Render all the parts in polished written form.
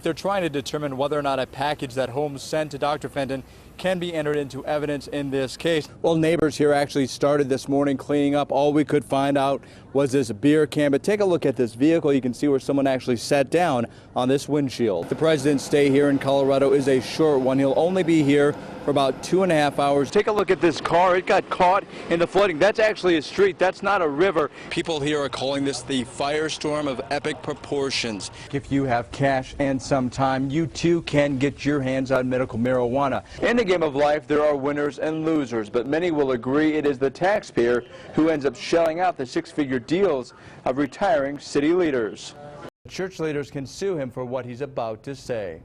they're trying to determine whether or not a package that Holmes sent to Dr. Fenton can be entered into evidence in this case. Well, neighbors here actually started this morning cleaning up. All we could find out was this beer can, but take a look at this vehicle. You can see where someone actually sat down on this windshield. The president's stay here in Colorado is a short one. He'll only be here for about 2.5 hours. Take a look at this car. It got caught in the flooding. That's actually a street. That's not a river. People here are calling this the firestorm of epic proportions. If you have cash and some time, you too can get your hands on medical marijuana. In the game of life, there are winners and losers, but many will agree it is the taxpayer who ends up shelling out the six-figure deals of retiring city leaders. Church leaders can sue him for what he's about to say.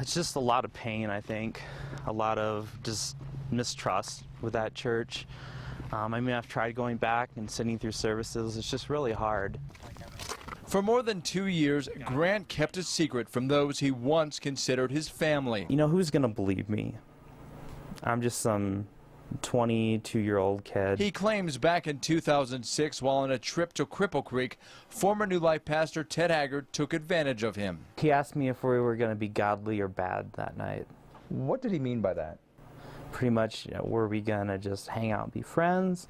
It's just a lot of pain, I think. A lot of just mistrust with that church. I mean, I've tried going back and sitting through services. It's just really hard. For more than 2 years, Grant kept a secret from those he once considered his family. You know, who's going to believe me? I'm just some 22-year-old kid. He claims back in 2006, while on a trip to Cripple Creek, former New Life pastor Ted Haggard took advantage of him. He asked me if we were going to be godly or bad that night. What did he mean by that? Pretty much, you know, were we going to just hang out and be friends,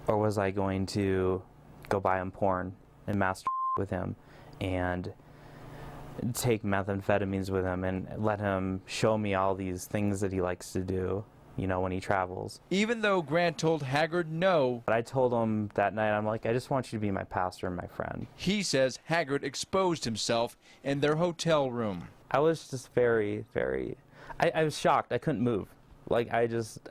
or was I going to go buy him porn and masturbate with him and take methamphetamines with him and let him show me all these things that he likes to do, you know, when he travels. Even though Grant told Haggard no, but I told him that night, I'm like, I just want you to be my pastor and my friend. He says Haggard exposed himself in their hotel room. I was just very, I was shocked. I couldn't move. Like, I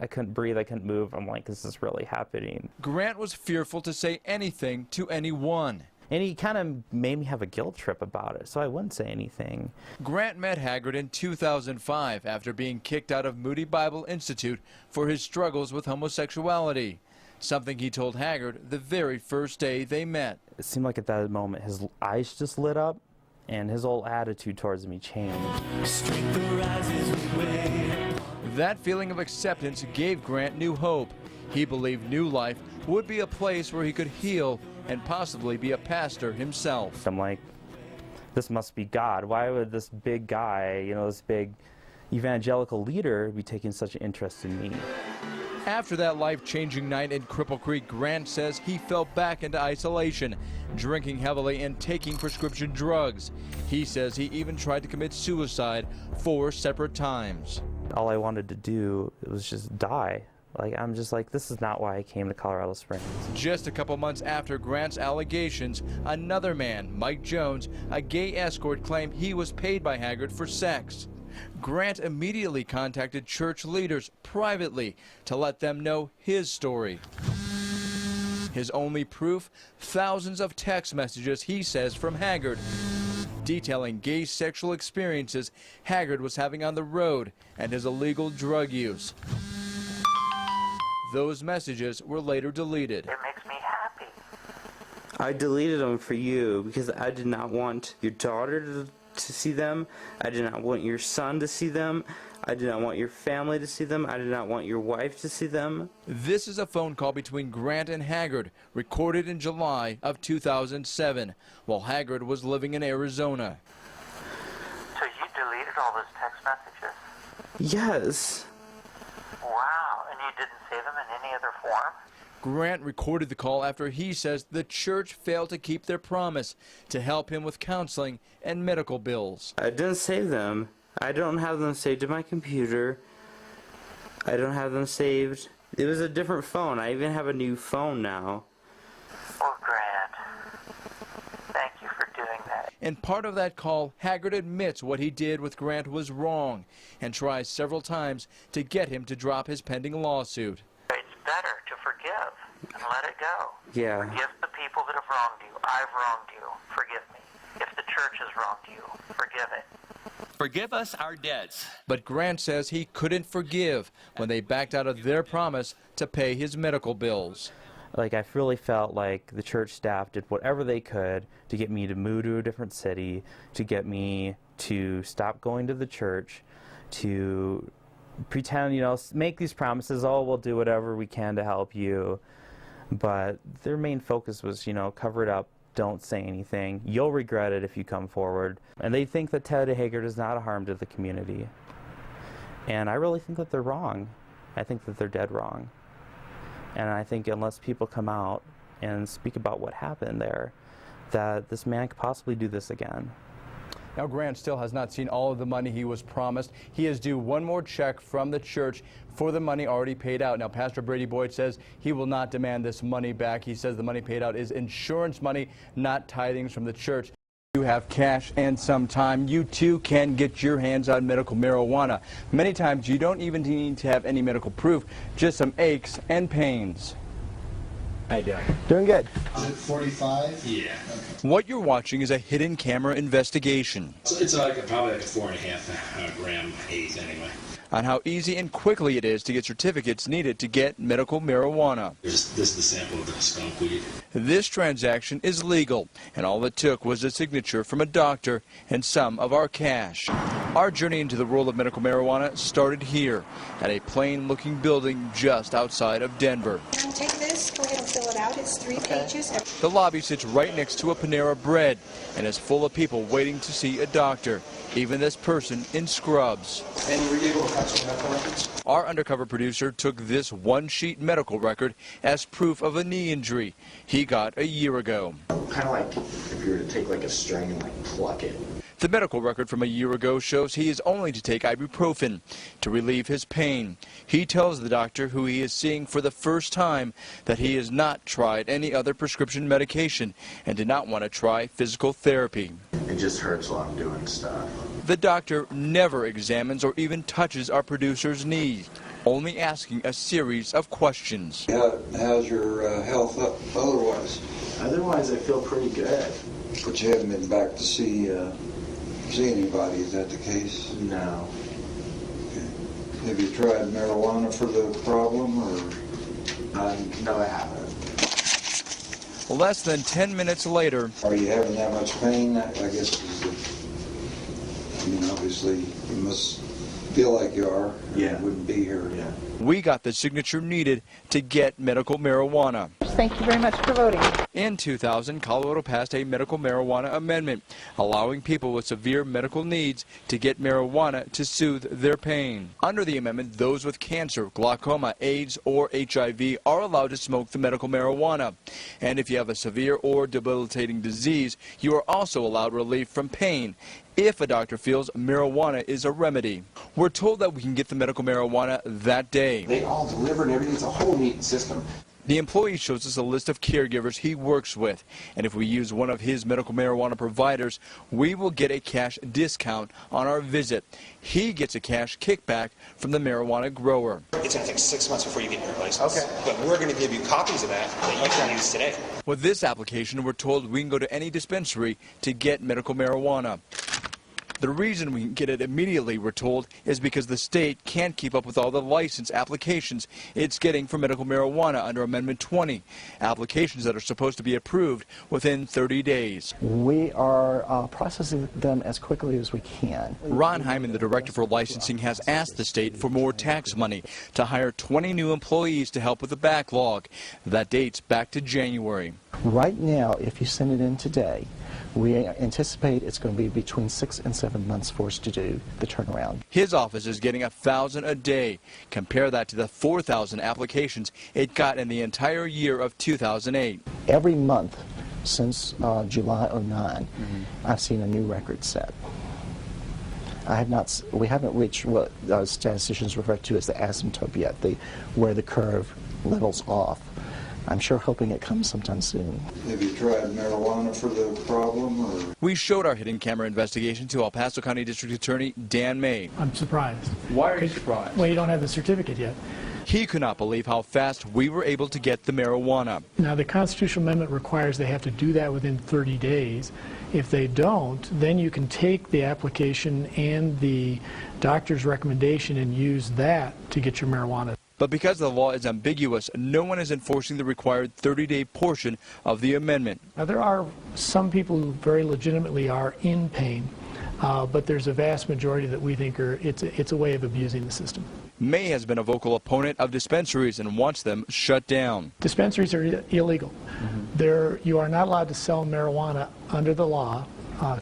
couldn't breathe, I couldn't move. I'm like, is this really happening? Grant was fearful to say anything to anyone. And he kind of made me have a guilt trip about it, so I wouldn't say anything. Grant met Haggard in 2005 after being kicked out of Moody Bible Institute for his struggles with homosexuality, something he told Haggard the very first day they met. It seemed like at that moment his eyes just lit up and his whole attitude towards me changed. That feeling of acceptance gave Grant new hope. He believed New Life would be a place where he could heal and possibly be a pastor himself. I'm like, this must be God. Why would this big guy, you know, this big evangelical leader be taking such an interest in me? After that life-changing night in Cripple Creek, Grant says he fell back into isolation, drinking heavily and taking prescription drugs. He says he even tried to commit suicide 4 separate times. All I wanted to do was just die. Like, I'm just like, this is not why I came to Colorado Springs. Just a couple months after Grant's allegations, another man, Mike Jones, a gay escort, claimed he was paid by Haggard for sex. Grant immediately contacted church leaders privately to let them know his story. His only proof, thousands of text messages, he says, from Haggard, detailing gay sexual experiences Haggard was having on the road and his illegal drug use. Those messages were later deleted. It makes me happy. I deleted them for you because I did not want your daughter to see them. I did not want your son to see them. I did not want your family to see them. I did not want your wife to see them. This is a phone call between Grant and Haggard, recorded in July of 2007, while Haggard was living in Arizona. So you deleted all those text messages? Yes. Wow, and you didn't save them in any other form? Grant recorded the call after he says the church failed to keep their promise to help him with counseling and medical bills. I didn't save them. I don't have them saved to my computer. I don't have them saved. It was a different phone. I even have a new phone now. Oh, Grant. Thank you for doing that. In part of that call, Haggard admits what he did with Grant was wrong and tries several times to get him to drop his pending lawsuit. It's better to forgive and let it go. Yeah. Forgive the people that have wronged you. I've wronged you. Forgive me. If the church has wronged you, forgive it. Forgive us our debts. But Grant says he couldn't forgive when they backed out of their promise to pay his medical bills. Like, I really felt like the church staff did whatever they could to get me to move to a different city, to get me to stop going to the church, to pretend, you know, make these promises, oh, we'll do whatever we can to help you. But their main focus was, you know, cover it up don't say anything. You'll regret it if you come forward. And they think that Ted Hager is not a harm to the community. And I really think that they're wrong. I think that they're dead wrong. And I think unless people come out and speak about what happened there, that this man could possibly do this again. Now, Grant still has not seen all of the money he was promised. He is due one more check from the church for the money already paid out. Now, Pastor Brady Boyd says he will not demand this money back. He says the money paid out is insurance money, not tithings from the church. You have cash and some time, you too can get your hands on medical marijuana. Many times you don't even need to have any medical proof, just some aches and pains. How you doing? Doing good. Is it 45? Yeah. What you're watching is a hidden camera investigation So it's like probably like a 4.5 gram eighth anyway. on how easy and quickly it is to get certificates needed to get medical marijuana. This is the sample of the skunk weed. This transaction is legal, and all it took was a signature from a doctor and some of our cash. Our journey into the world of medical marijuana started here at a plain-looking building just outside of Denver. Take this, go ahead and fill it out. It's 3 pages. The lobby sits right next to a Panera Bread and is full of people waiting to see a doctor, even this person in scrubs. And you were able to cut some medical records? Our undercover producer took this one-sheet medical record as proof of a knee injury he got a year ago. Kind of like if you were to take like a string and like pluck it. The medical record from a year ago shows he is only to take ibuprofen to relieve his pain. He tells the doctor, who he is seeing for the first time, that he has not tried any other prescription medication and did not want to try physical therapy. It just hurts while I'm doing stuff. The doctor never examines or even touches our producer's knee, only asking a series of questions. How's your health otherwise? Otherwise, I feel pretty good. But you haven't been back to see anybody, is that the case? No. Okay. Have you tried marijuana for the problem, or? No, I haven't. Less than 10 minutes later, Are you having that much pain? I guess, obviously, you must feel like you are. Yeah. You wouldn't be here. Yeah. we got the signature needed to get medical marijuana. Thank you very much for voting. In 2000, Colorado passed a medical marijuana amendment, allowing people with severe medical needs to get marijuana to soothe their pain. Under the amendment, those with cancer, glaucoma, AIDS, or HIV are allowed to smoke the medical marijuana. And if you have a severe or debilitating disease, you are also allowed relief from pain if a doctor feels marijuana is a remedy. We're told that we can get the medical marijuana that day. They all deliver and everything. It's a whole neat system. The employee shows us a list of caregivers he works with, and if we use one of his medical marijuana providers, we will get a cash discount on our visit. He gets a cash kickback from the marijuana grower. It's going to take 6 months before you get your license. Okay. But we're going to give you copies of that you can use today. With this application, we're told we can go to any dispensary to get medical marijuana. The reason we can get it immediately, we're told, is because the state can't keep up with all the license applications it's getting for medical marijuana under Amendment 20, applications that are supposed to be approved within 30 days. We are processing them as quickly as we can. Ron Hyman, the director for licensing, has asked the state for more tax money to hire 20 new employees to help with the backlog. That dates back to January. Right now, if you send it in today, we anticipate it's going to be between 6 and 7 months for us to do the turnaround. His office is getting 1,000 a day. Compare that to the 4,000 applications it got in the entire year of 2008. Every month since July of 9, I've seen a new record set. We haven't reached what statisticians refer to as the asymptote yet, where the curve levels off. I'm sure hoping it comes sometime soon. Have you tried marijuana for the problem, or? We showed our hidden camera investigation to El Paso County District Attorney Dan May. I'm surprised. Why are you surprised? Well, you don't have the certificate yet. He could not believe how fast we were able to get the marijuana. Now, the constitutional amendment requires they have to do that within 30 days. If they don't, then you can take the application and the doctor's recommendation and use that to get your marijuana. But because the law is ambiguous, no one is enforcing the required 30-day portion of the amendment. Now, there are some people who very legitimately are in pain, but there's a vast majority that we think it's a way of abusing the system. May has been a vocal opponent of dispensaries and wants them shut down. Dispensaries are illegal. You are not allowed to sell marijuana under the law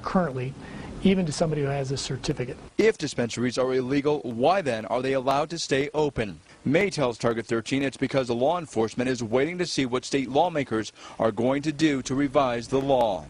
currently, even to somebody who has a certificate. If dispensaries are illegal, why then are they allowed to stay open? May tells Target 13 it's because the law enforcement is waiting to see what state lawmakers are going to do to revise the law.